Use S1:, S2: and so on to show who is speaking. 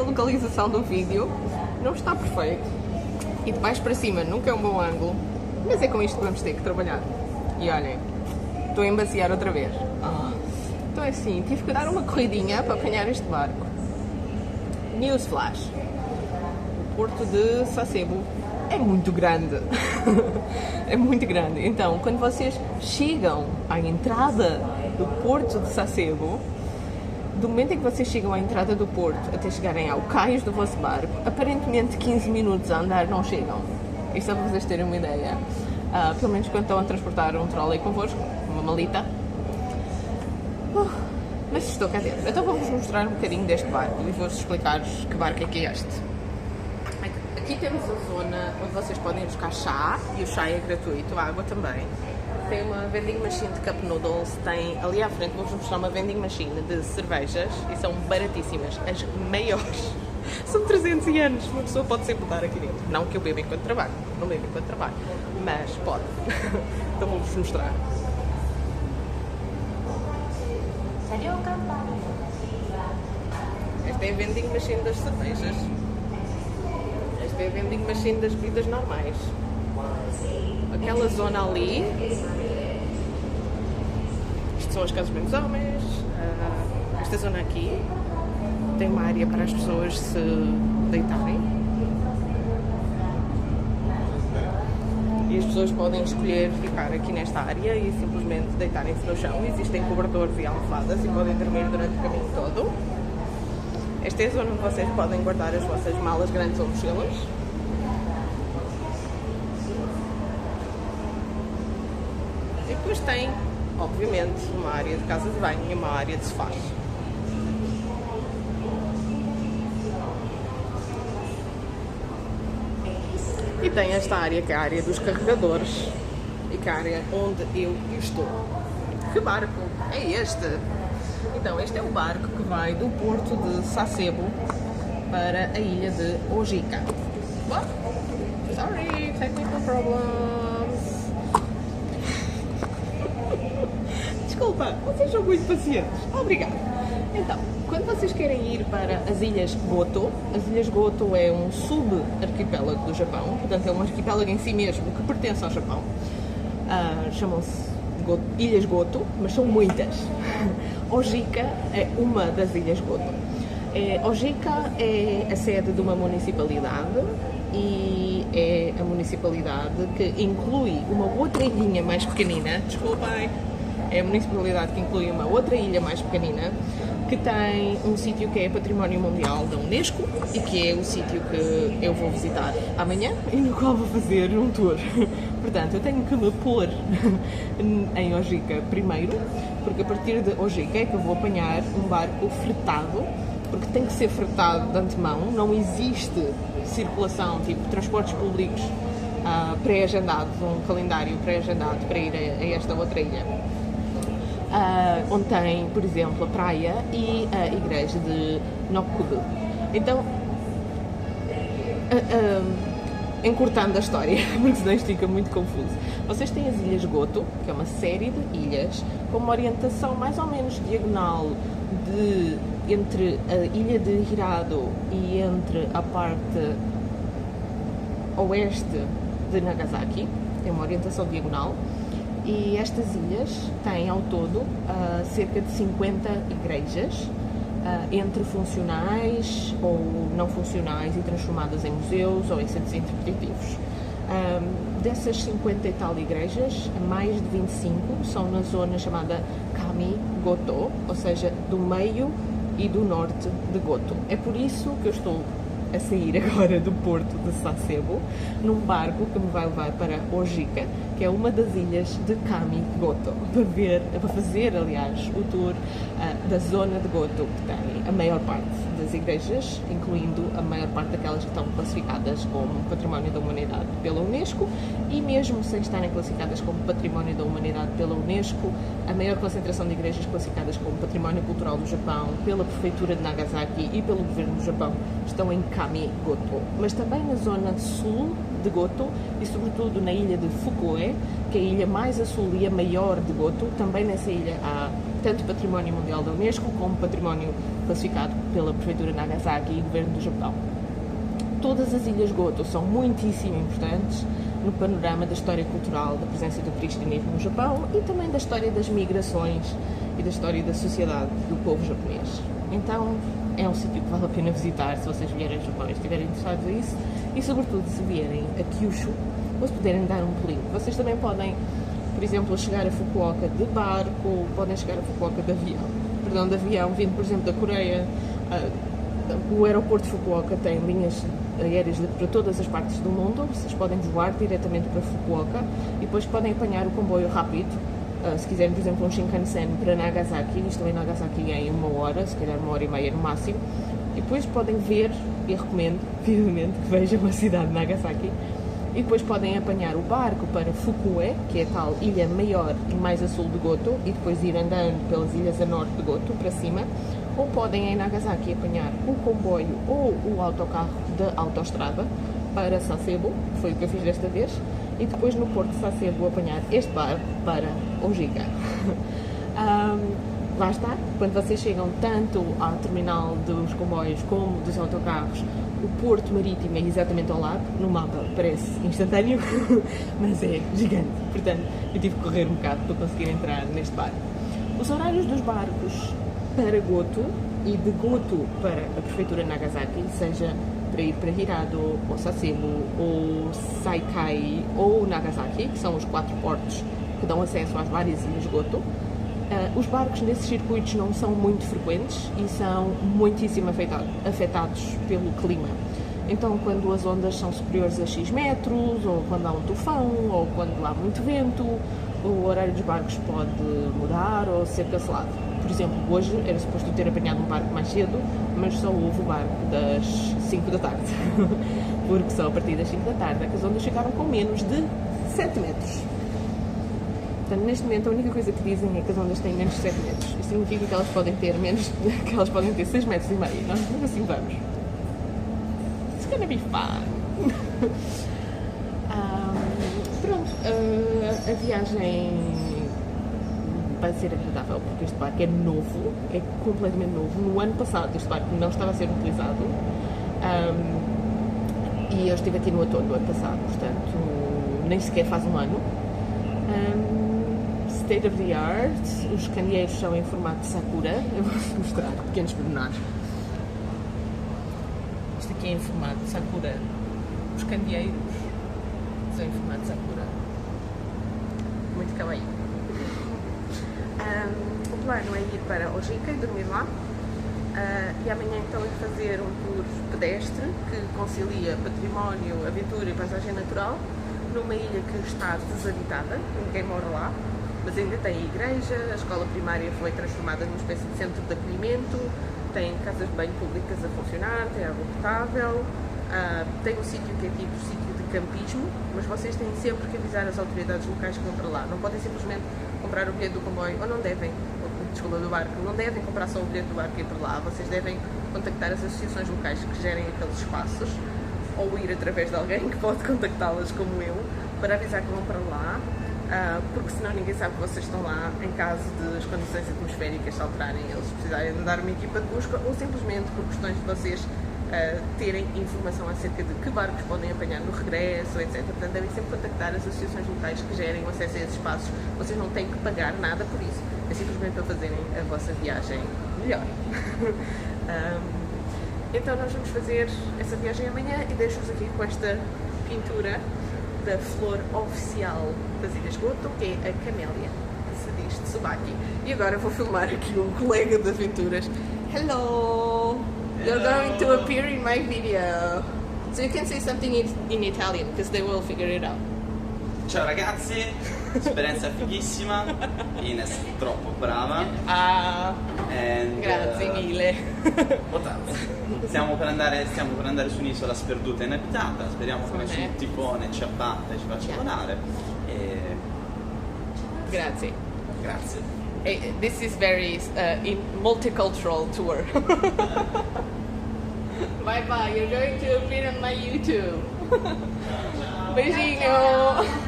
S1: localização do vídeo não está perfeito e de baixo para cima nunca é um bom ângulo, mas é com isto que vamos ter que trabalhar. E olhem, estou a embaciar outra vez. Então é assim, tive que dar uma corridinha para apanhar este barco. Newsflash: o porto de Sasebo é muito grande. É muito grande. Então, quando vocês chegam à entrada do porto de Sasebo, do momento em que vocês chegam à entrada do porto até chegarem ao cais do vosso barco, aparentemente 15 minutos a andar não chegam. Isto é para vocês terem uma ideia. Pelo menos quando estão a transportar um trolley convosco, uma malita. Mas estou cá dentro. Então vou-vos mostrar um bocadinho deste barco e vou-vos explicar que barco é que é este. Aqui temos a zona onde vocês podem buscar chá, e o chá é gratuito, a água também. Tem uma vending machine de cup noodles, tem ali à frente, vou-vos mostrar uma vending machine de cervejas e são baratíssimas, as maiores. São 300 anos, uma pessoa pode sempre dar aqui dentro. Não que eu beba enquanto trabalho, não bebo enquanto trabalho, mas pode. Então vou-vos mostrar. Esta é a vending machine das cervejas. Esta é a vending machine das bebidas normais. Aquela zona ali, isto são as casas dos homens. Esta zona aqui tem uma área para as pessoas se deitarem. E as pessoas podem escolher ficar aqui nesta área e simplesmente deitarem-se no chão. Existem cobertores e almofadas e podem dormir durante o caminho todo. Esta é a zona onde vocês podem guardar as vossas malas grandes ou mochilas. E depois tem, obviamente, uma área de casa de banho e uma área de sofás. E tem esta área que é a área dos carregadores e que é a área onde eu estou. Que barco é este? Então, este é o barco que vai do porto de Sasebo para a ilha de Ojika. What? Sorry, technical problems. Desculpa, vocês são muito pacientes. Obrigada. Então, quando vocês querem ir para as Ilhas Goto, as Ilhas Goto é um sub-arquipélago do Japão, portanto é um arquipélago em si mesmo que pertence ao Japão. Chamam-se Ilhas Goto, mas são muitas. Ojika é uma das Ilhas Goto. Ojika é a sede de uma municipalidade e é a municipalidade que inclui uma outra ilhinha mais pequenina. Desculpem. É a municipalidade que inclui uma outra ilha mais pequenina que tem um sítio que é Património Mundial da Unesco e que é o sítio que eu vou visitar amanhã e no qual vou fazer um tour. Portanto, eu tenho que me pôr em Ojika primeiro, porque a partir de Ojika é que eu vou apanhar um barco fretado, porque tem que ser fretado de antemão, não existe circulação, tipo transportes públicos pré-agendados, um calendário pré-agendado para ir a esta outra ilha. Onde tem, por exemplo, a praia e a igreja de Nokubu. Então, encurtando a história, porque senão isto fica muito confuso, vocês têm as Ilhas Goto, que é uma série de ilhas com uma orientação mais ou menos diagonal entre a ilha de Hirado e entre a parte oeste de Nagasaki, tem uma orientação diagonal. E estas ilhas têm ao todo cerca de 50 igrejas, entre funcionais ou não funcionais e transformadas em museus ou em centros interpretativos. Dessas 50 e tal igrejas, mais de 25 são na zona chamada Kami Goto, ou seja, do meio e do norte de Goto. É por isso que eu estou a sair agora do porto de Sasebo num barco que me vai levar para Ojika, que é uma das ilhas de Kami Goto, para fazer, aliás, o tour da zona de Goto, que tem a maior parte das igrejas, incluindo a maior parte daquelas que estão classificadas como Património da Humanidade pela Unesco, e mesmo sem estarem classificadas como Património da Humanidade pela Unesco, a maior concentração de igrejas classificadas como Património Cultural do Japão pela Prefeitura de Nagasaki e pelo Governo do Japão estão em Kami Goto, mas também na zona sul de Goto e sobretudo na ilha de Fukue, que é a ilha mais a sul e a maior de Goto. Também nessa ilha tanto Património Mundial da Unesco como Património classificado pela Prefeitura de Nagasaki e Governo do Japão. Todas as ilhas Goto são muitíssimo importantes no panorama da história cultural da presença do cristianismo no Japão e também da história das migrações e da história da sociedade do povo japonês. Então, é um sítio que vale a pena visitar se vocês vierem ao Japão e estiverem interessados a isso, e sobretudo se vierem a Kyushu ou se puderem dar um pulinho. Vocês também podem, por exemplo, chegar a Fukuoka de barco, podem chegar a Fukuoka de avião, vindo, por exemplo, da Coreia. O aeroporto de Fukuoka tem linhas aéreas para todas as partes do mundo. Vocês podem voar diretamente para Fukuoka e depois podem apanhar o comboio rápido. Se quiserem, por exemplo, um Shinkansen para Nagasaki, estou em Nagasaki em 1 hora, se calhar 1h30 no máximo, e depois podem ver, e recomendo vivamente que vejam a cidade de Nagasaki, e depois podem apanhar o barco para Fukue, que é a tal ilha maior e mais a sul de Goto, e depois ir andando pelas ilhas a norte de Goto para cima, ou podem em Nagasaki apanhar o comboio ou o autocarro da autoestrada para Sasebo, que foi o que eu fiz desta vez, e depois no porto de Sasebo apanhar este barco para Ojika. Lá está, quando vocês chegam tanto ao terminal dos comboios como dos autocarros, o porto marítimo é exatamente ao lado. No mapa parece instantâneo, mas é gigante, portanto eu tive que correr um bocado para conseguir entrar neste barco. Os horários dos barcos para Goto e de Goto para a prefeitura de Nagasaki, seja para ir para Hirado, ou Sasebo, ou Saikai, ou Nagasaki, que são os 4 portos que dão acesso às várias ilhas Goto. Os barcos nesses circuitos não são muito frequentes e são muitíssimo afetados pelo clima. Então, quando as ondas são superiores a X metros, ou quando há um tufão, ou quando há muito vento, o horário dos barcos pode mudar ou ser cancelado. Por exemplo, hoje era suposto ter apanhado um barco mais cedo, mas só houve o barco das 5 da tarde. Porque só a partir das 5 da tarde é que as ondas ficaram com menos de 7 metros. Portanto, neste momento, a única coisa que dizem é que as ondas têm menos de 7 metros. Isso significa que elas podem ter que elas podem ter 6 metros e meio. Nós não assim vamos. It's gonna be fun. Pronto, a viagem vai ser agradável porque este barco é novo, é completamente novo. No ano passado este barco não estava a ser utilizado e eu estive aqui no outono do ano passado, portanto nem sequer faz um ano. State of the art, os candeeiros são em formato de sakura, eu vou-vos mostrar pequenos pormenores. Isto aqui é em formato de sakura, os candeeiros são em formato de sakura, muito kawaii. O plano é ir para Ojika e dormir lá, e amanhã então ir fazer um tour pedestre que concilia património, aventura e paisagem natural numa ilha que está deshabitada, ninguém mora lá, mas ainda tem a igreja, a escola primária foi transformada numa espécie de centro de acolhimento, tem casas de banho públicas a funcionar, tem água potável, tem um sítio que é tipo sítio de campismo, mas vocês têm sempre que avisar as autoridades locais que vão para lá, não podem simplesmente comprar o bilhete do comboio, ou não devem, desculpa, do barco, não devem comprar só o bilhete do barco e ir para lá, vocês devem contactar as associações locais que gerem aqueles espaços, ou ir através de alguém que pode contactá-las como eu, para avisar que vão para lá, porque senão ninguém sabe que vocês estão lá em caso de as condições atmosféricas se alterarem, eles precisarem de dar uma equipa de busca, ou simplesmente por questões de vocês terem informação acerca de que barcos podem apanhar no regresso, etc. Portanto, devem sempre contactar as associações locais que gerem o acesso a esses espaços. Vocês não têm que pagar nada por isso, é simplesmente para fazerem a vossa viagem melhor. Então nós vamos fazer essa viagem amanhã e deixo-vos aqui com esta pintura da flor oficial das Ilhas Goto, que é a camélia, que se diz Tsubaki. E agora vou filmar aqui um colega de aventuras. Hello! You're going to appear in my video. So you can say something in Italian, because they will figure it out.
S2: Ciao ragazzi, esperienza fighissima, Ines troppo brava.
S1: Grazie mille.
S2: Stiamo per andare su un'isola sperduta e inabitata, speriamo che nessun tifone ci abbatta e ci faccia volare.
S1: Grazie.
S2: Grazie.
S1: This is very multicultural tour. Bye bye, you're going to appear on my YouTube. Beijinho!